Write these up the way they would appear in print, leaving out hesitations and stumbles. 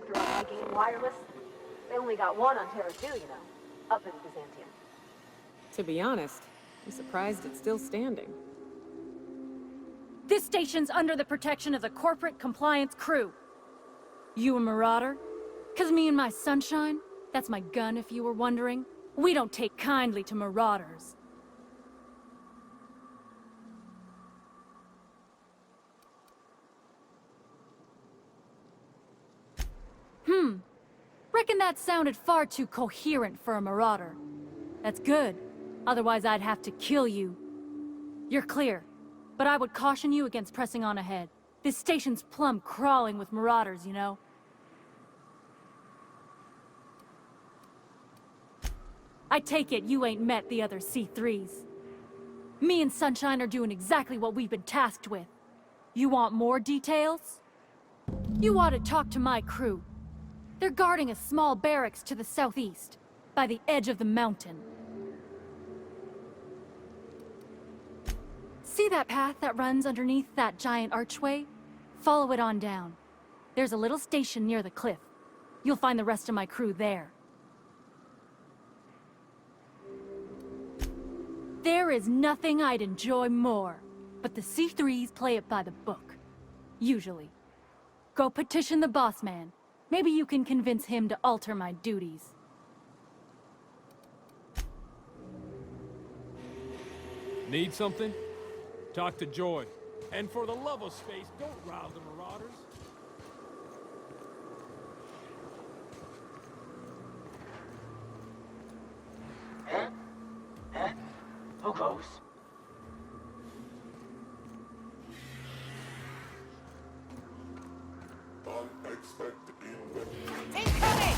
poked around my game wireless. They only got one on Terra 2, you know, up in Byzantium. To be honest, I'm surprised it's still standing. This station's under the protection of the corporate compliance crew. You a marauder? 'Cause me and my sunshine, that's my gun if you were wondering, we don't take kindly to marauders. Reckon that sounded far too coherent for a marauder. That's good. Otherwise I'd have to kill you. You're clear, but I would caution you against pressing on ahead. This station's plumb crawling with marauders, you know? I take it you ain't met the other C3s. Me and Sunshine are doing exactly what we've been tasked with. You want more details? You ought to talk to my crew. They're guarding a small barracks to the southeast, by the edge of the mountain. See that path that runs underneath that giant archway? Follow it on down. There's a little station near the cliff. You'll find the rest of my crew there. There is nothing I'd enjoy more, but the C3s play it by the book. Usually. Go petition the boss man. Maybe you can convince him to alter my duties. Need something? Talk to Joy. And for the love of space, don't rouse the marauders. Who goes? Unexpected event. Incoming!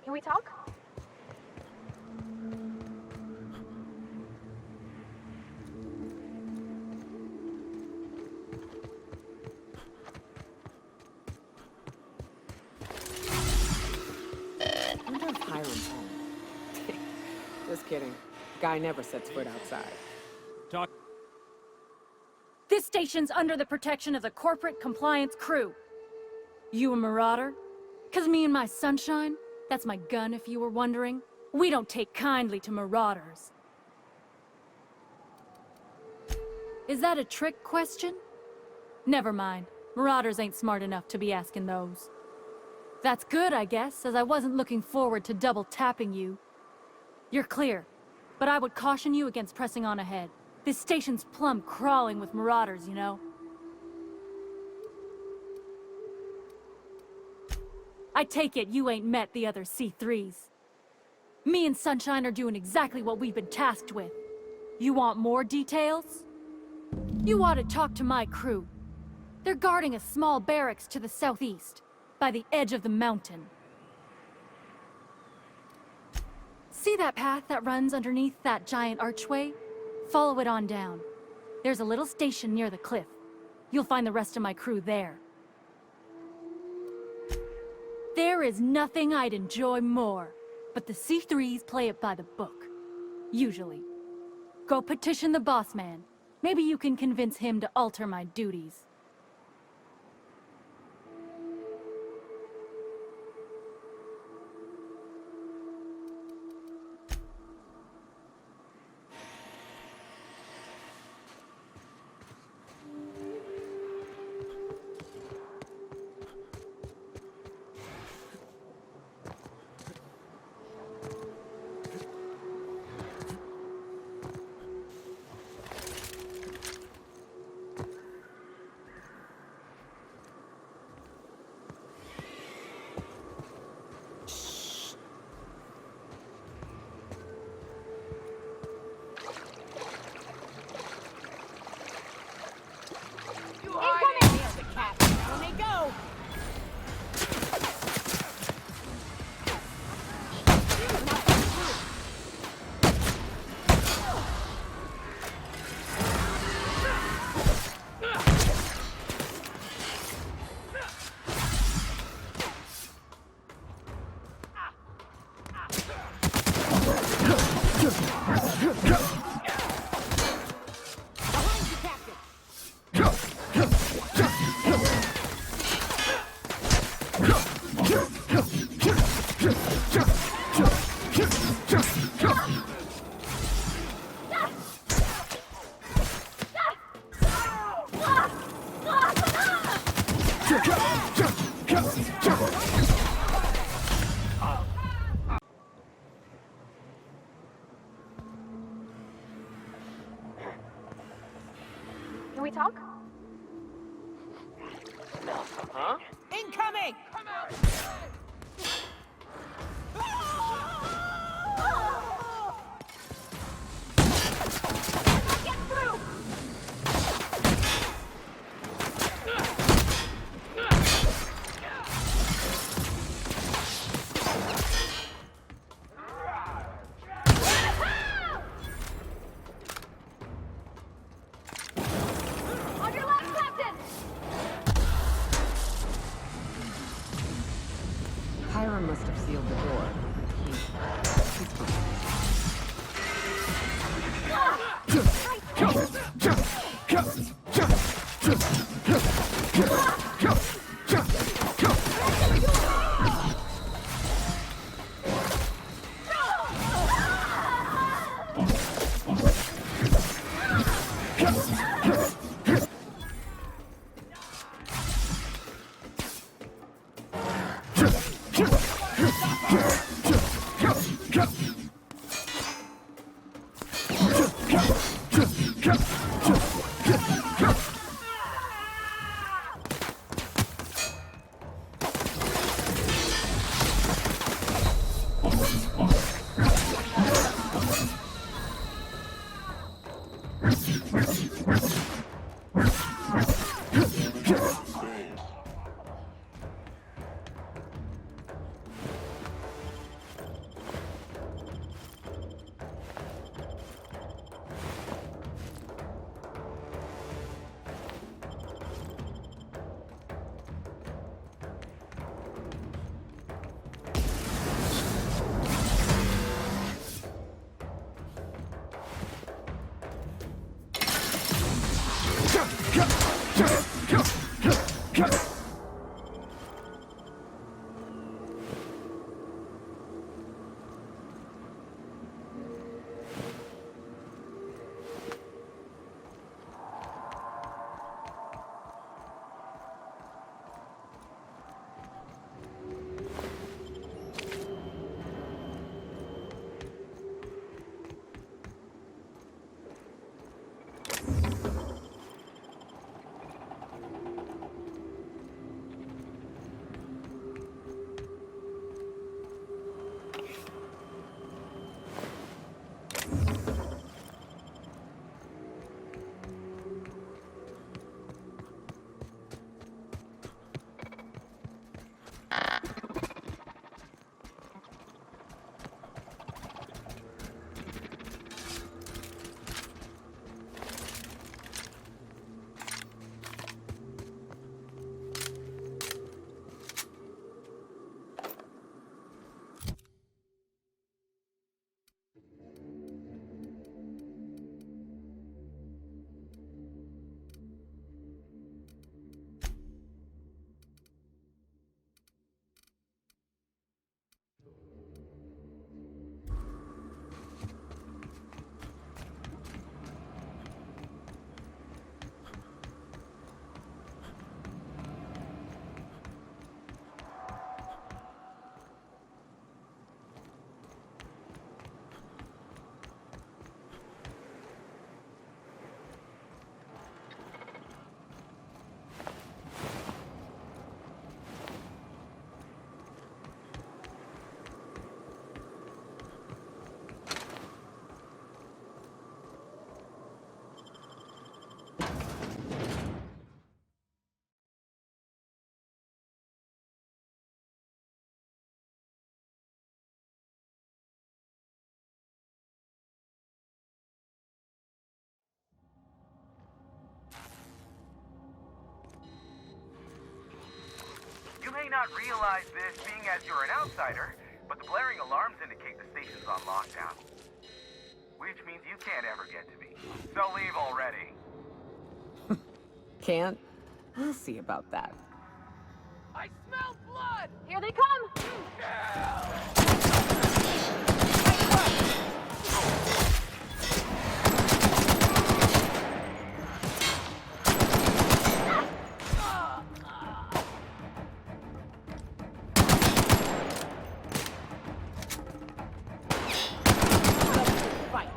Can we talk? I wonder if Hiram's home. Just kidding. Guy never sets foot outside. Talk. This station's under the protection of the corporate compliance crew. You a marauder? 'Cause me and my sunshine, that's my gun if you were wondering, we don't take kindly to marauders. Is that a trick question? Never mind. Marauders ain't smart enough to be asking those. That's good, I guess, as I wasn't looking forward to double tapping you. You're clear, but I would caution you against pressing on ahead. This station's plumb crawling with marauders, you know? I take it you ain't met the other C3s. Me and Sunshine are doing exactly what we've been tasked with. You want more details? You ought to talk to my crew. They're guarding a small barracks to the southeast, by the edge of the mountain. See that path that runs underneath that giant archway? Follow it on down. There's a little station near the cliff. You'll find the rest of my crew there. There is nothing I'd enjoy more, but the C3s play it by the book. Usually. Go petition the boss man. Maybe you can convince him to alter my duties. talk? Huh? Incoming! Get through! On your left, Captain! Hiram must have sealed the door. He's fine. You may not realize this being as you're an outsider, but the blaring alarms indicate the station's on lockdown. Which means you can't ever get to me. So leave already. Can't? We'll see about that. I smell blood! Here they come! Fight.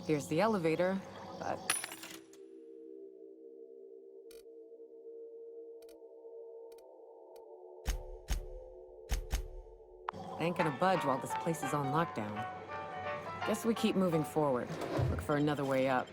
Here's the elevator, but... ain't gonna budge while this place is on lockdown. Guess we keep moving forward. Look for another way up.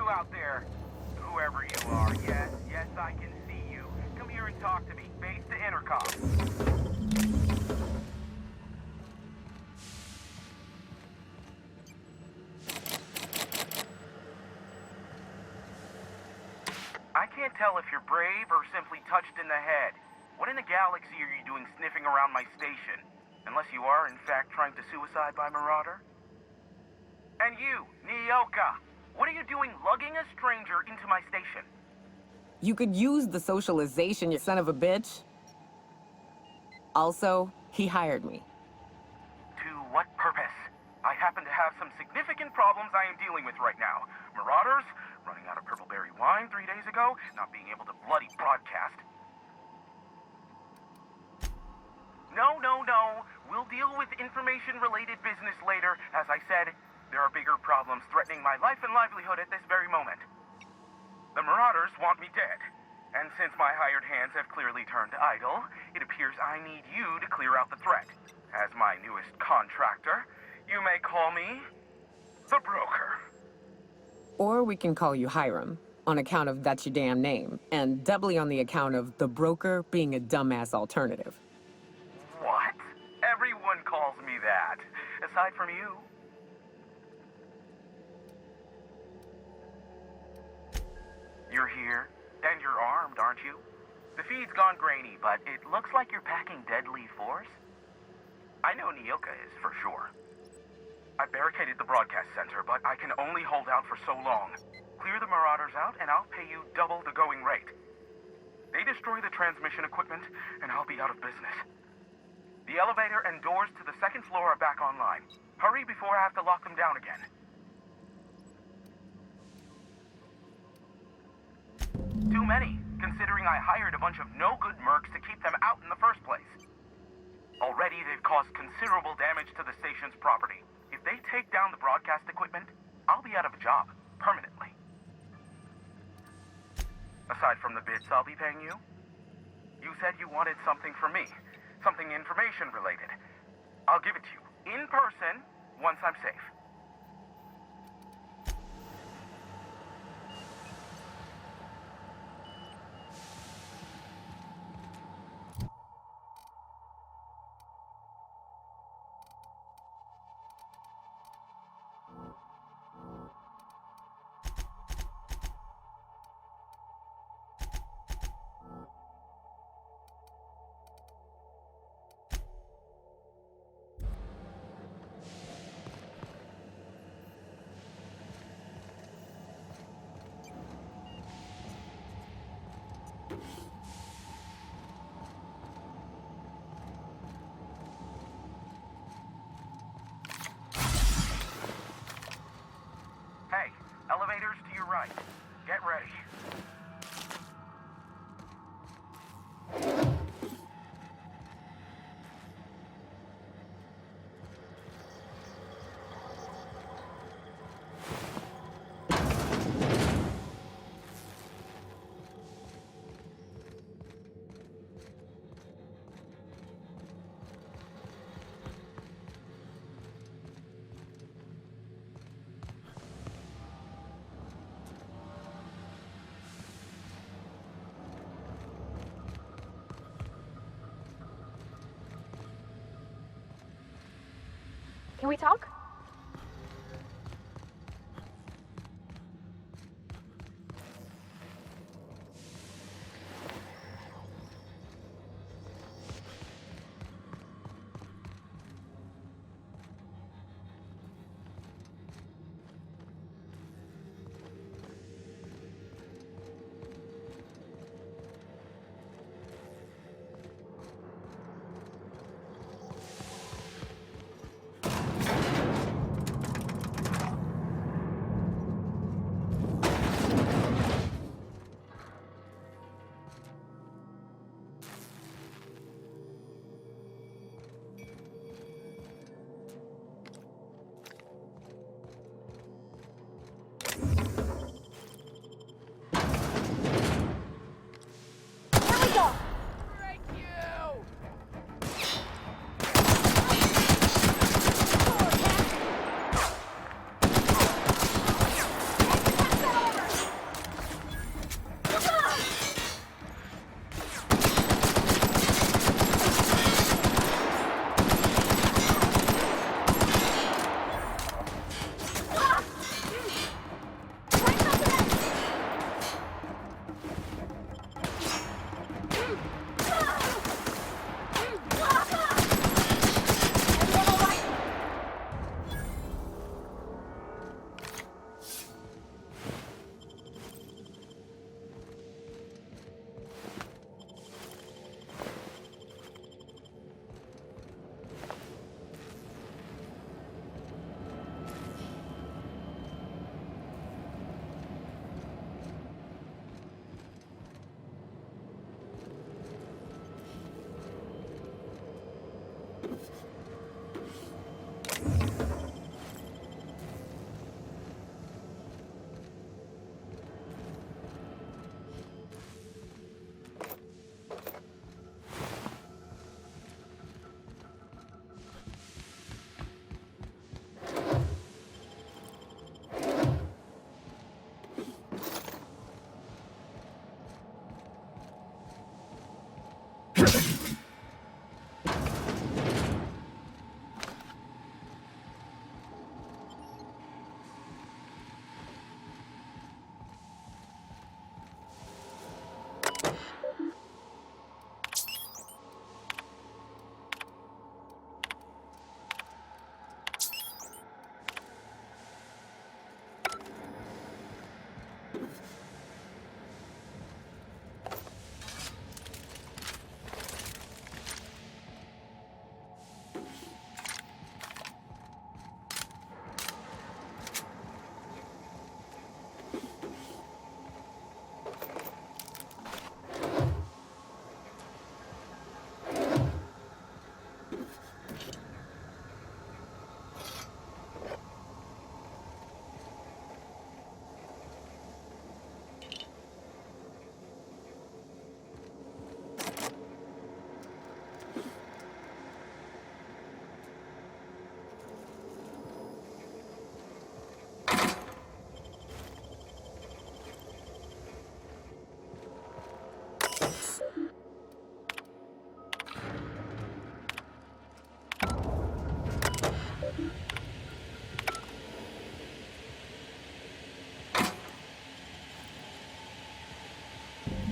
Out there, whoever you are, yes, I can see you. Come here and talk to me. Face the intercom. I can't tell if you're brave or simply touched in the head. What in the galaxy are you doing sniffing around my station? Unless you are, in fact, trying to suicide by Marauder? And you, Nyoka! What are you doing lugging a stranger into my station? You could use the socialization, you son of a bitch. Also, he hired me. To what purpose? I happen to have some significant problems I am dealing with right now. Marauders, running out of purple berry wine 3 days ago, not being able to bloody broadcast. No. We'll deal with information-related business later. As I said, there are bigger problems threatening my life and livelihood at this very moment. The Marauders want me dead. And since my hired hands have clearly turned idle, it appears I need you to clear out the threat. As my newest contractor, you may call me the Broker. Or we can call you Hiram, on account of that's your damn name, and doubly on the account of the Broker being a dumbass alternative. What? Everyone calls me that. Aside from you. You're here, and you're armed, aren't you? The feed's gone grainy, but it looks like you're packing deadly force. I know Nyoka is, for sure. I barricaded the broadcast center, but I can only hold out for so long. Clear the Marauders out, and I'll pay you double the going rate. They destroy the transmission equipment, and I'll be out of business. The elevator and doors to the second floor are back online. Hurry before I have to lock them down again. Too many, considering I hired a bunch of no-good mercs to keep them out in the first place. Already, they've caused considerable damage to the station's property. If they take down the broadcast equipment, I'll be out of a job, permanently. Aside from the bits I'll be paying you, you said you wanted something from me, something information-related. I'll give it to you, in person, once I'm safe. Can we talk?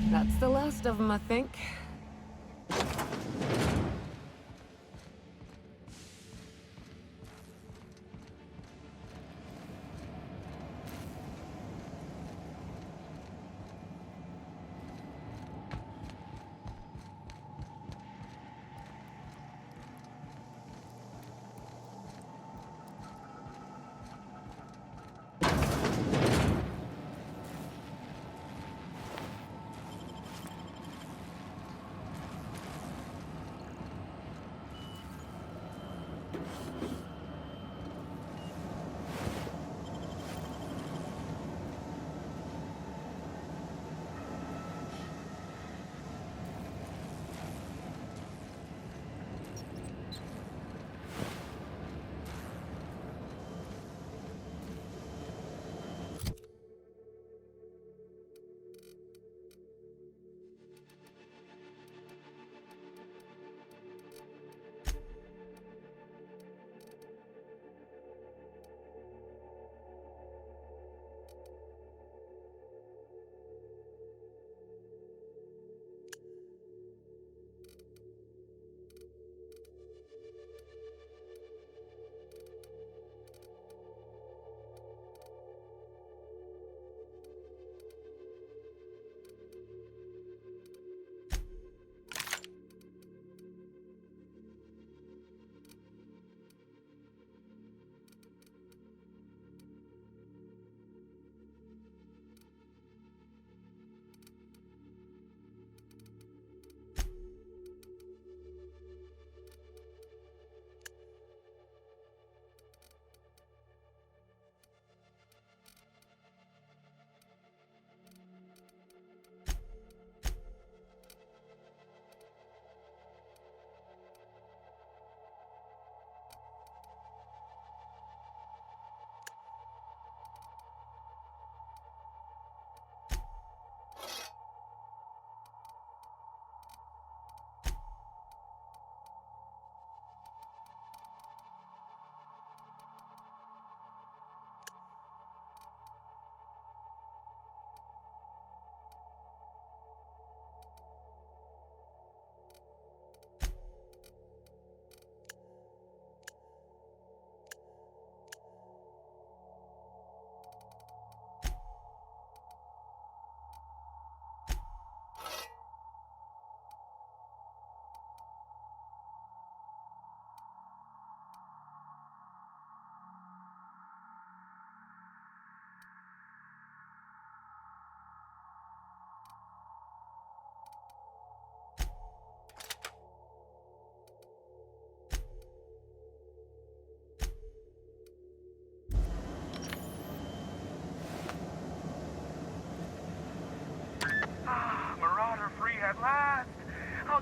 That's the last of them, I think.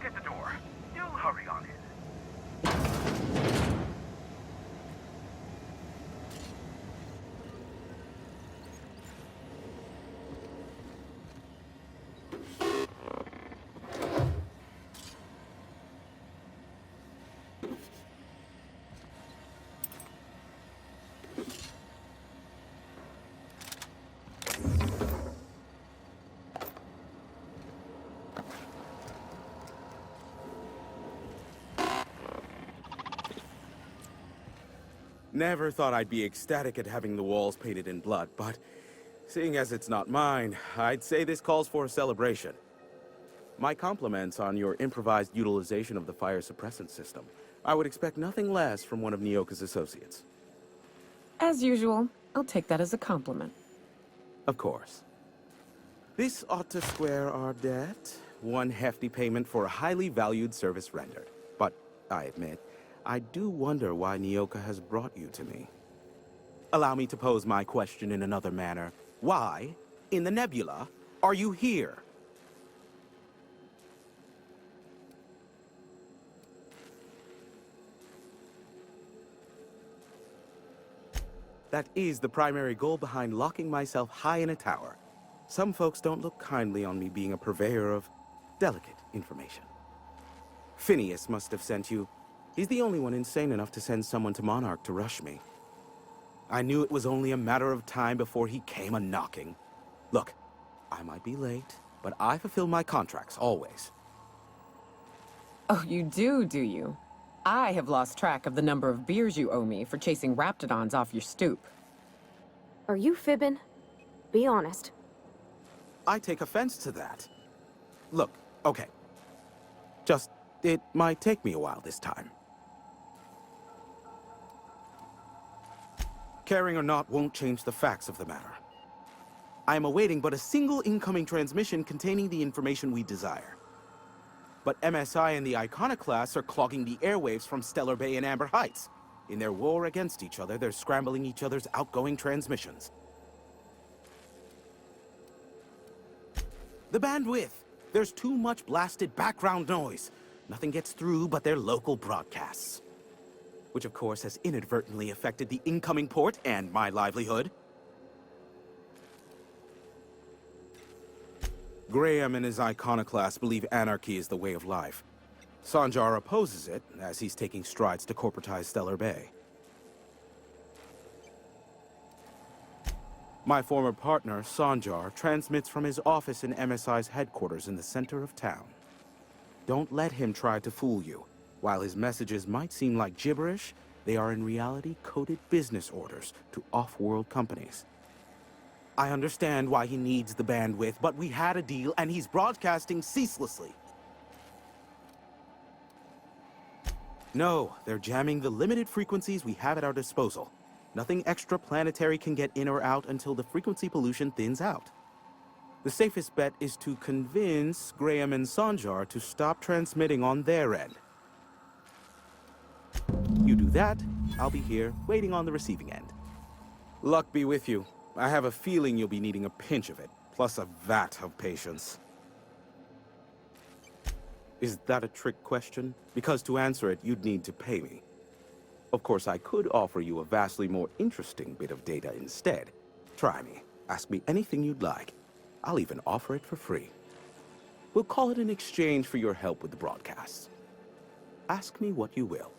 at the door. Do hurry on in. Never thought I'd be ecstatic at having the walls painted in blood, but seeing as it's not mine, I'd say this calls for a celebration. My compliments on your improvised utilization of the fire suppressant system. I would expect nothing less from one of Nyoka's associates. As usual, I'll take that as a compliment. Of course. This ought to square our debt. One hefty payment for a highly valued service rendered. But I admit, I do wonder why Nyoka has brought you to me. Allow me to pose my question in another manner. Why, in the nebula, are you here? That is the primary goal behind locking myself high in a tower. Some folks don't look kindly on me being a purveyor of delicate information. Phineas must have sent you. He's the only one insane enough to send someone to Monarch to rush me. I knew it was only a matter of time before he came a-knocking. Look, I might be late, but I fulfill my contracts, always. Oh, you do you? I have lost track of the number of beers you owe me for chasing raptidons off your stoop. Are you fibbing? Be honest. I take offense to that. Look, okay. Just, it might take me a while this time. Caring or not won't change the facts of the matter. I am awaiting but a single incoming transmission containing the information we desire. But MSI and the Iconoclasts are clogging the airwaves from Stellar Bay and Amber Heights. In their war against each other, they're scrambling each other's outgoing transmissions. The bandwidth! There's too much blasted background noise. Nothing gets through but their local broadcasts. Which of course has inadvertently affected the incoming port and my livelihood. Graham and his iconoclasts believe anarchy is the way of life. Sanjar opposes it, as he's taking strides to corporatize Stellar Bay. My former partner, Sanjar, transmits from his office in MSI's headquarters in the center of town. Don't let him try to fool you. While his messages might seem like gibberish, they are in reality coded business orders to off-world companies. I understand why he needs the bandwidth, but we had a deal and he's broadcasting ceaselessly. No, they're jamming the limited frequencies we have at our disposal. Nothing extraplanetary can get in or out until the frequency pollution thins out. The safest bet is to convince Graham and Sanjar to stop transmitting on their end. You do that, I'll be here, waiting on the receiving end. Luck be with you. I have a feeling you'll be needing a pinch of it, plus a vat of patience. Is that a trick question? Because to answer it, you'd need to pay me. Of course, I could offer you a vastly more interesting bit of data instead. Try me. Ask me anything you'd like. I'll even offer it for free. We'll call it an exchange for your help with the broadcasts. Ask me what you will.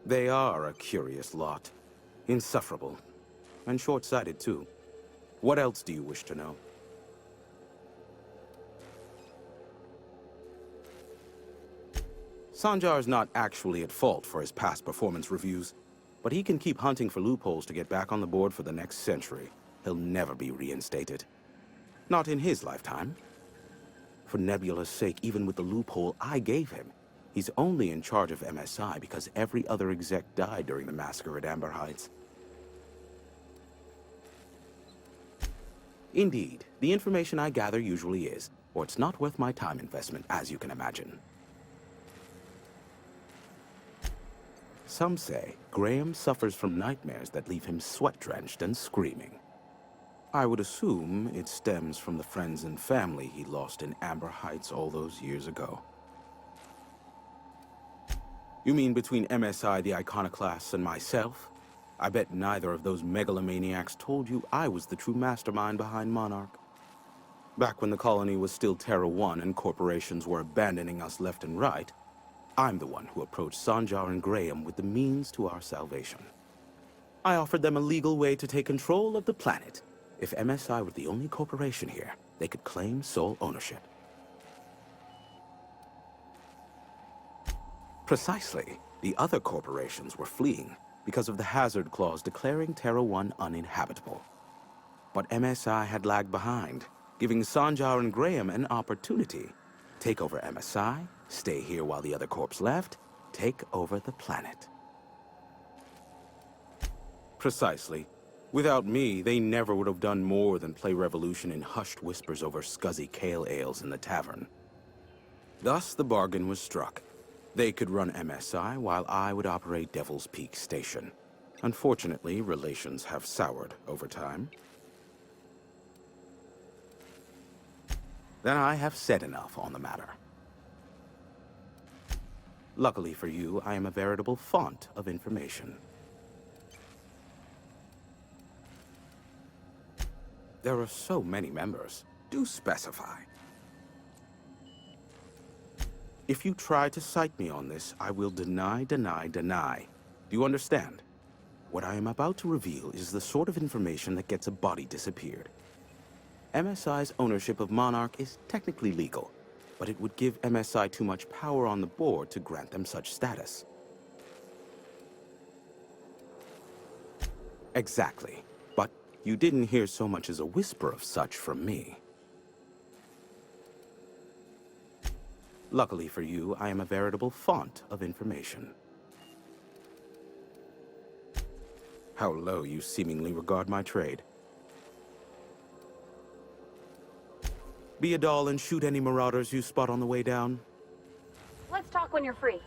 They are a curious lot. Insufferable. And short-sighted, too. What else do you wish to know? Sanjar's not actually at fault for his past performance reviews, but he can keep hunting for loopholes to get back on the board for the next century. He'll never be reinstated. Not in his lifetime. For Nebula's sake, even with the loophole I gave him, he's only in charge of MSI because every other exec died during the massacre at Amber Heights. Indeed, the information I gather usually is, or it's not worth my time investment, as you can imagine. Some say Graham suffers from nightmares that leave him sweat-drenched and screaming. I would assume it stems from the friends and family he lost in Amber Heights all those years ago. You mean between MSI the Iconoclasts and myself? I bet neither of those megalomaniacs told you I was the true mastermind behind Monarch. Back when the colony was still Terra 1 and corporations were abandoning us left and right, I'm the one who approached Sanjar and Graham with the means to our salvation. I offered them a legal way to take control of the planet. If MSI were the only corporation here, they could claim sole ownership. Precisely. The other corporations were fleeing because of the hazard clause declaring Terra 1 uninhabitable. But MSI had lagged behind, giving Sanjar and Graham an opportunity. Take over MSI, stay here while the other corps left, take over the planet. Precisely. Without me, they never would have done more than play Revolution in hushed whispers over scuzzy kale ales in the tavern. Thus, the bargain was struck. They could run MSI while I would operate Devil's Peak Station. Unfortunately, relations have soured over time. Then I have said enough on the matter. Luckily for you, I am a veritable font of information. There are so many members. Do specify. If you try to cite me on this, I will deny. Do you understand? What I am about to reveal is the sort of information that gets a body disappeared. MSI's ownership of Monarch is technically legal, but it would give MSI too much power on the board to grant them such status. Exactly. But you didn't hear so much as a whisper of such from me. Luckily for you, I am a veritable font of information. How low you seemingly regard my trade. Be a doll and shoot any marauders you spot on the way down. Let's talk when you're free.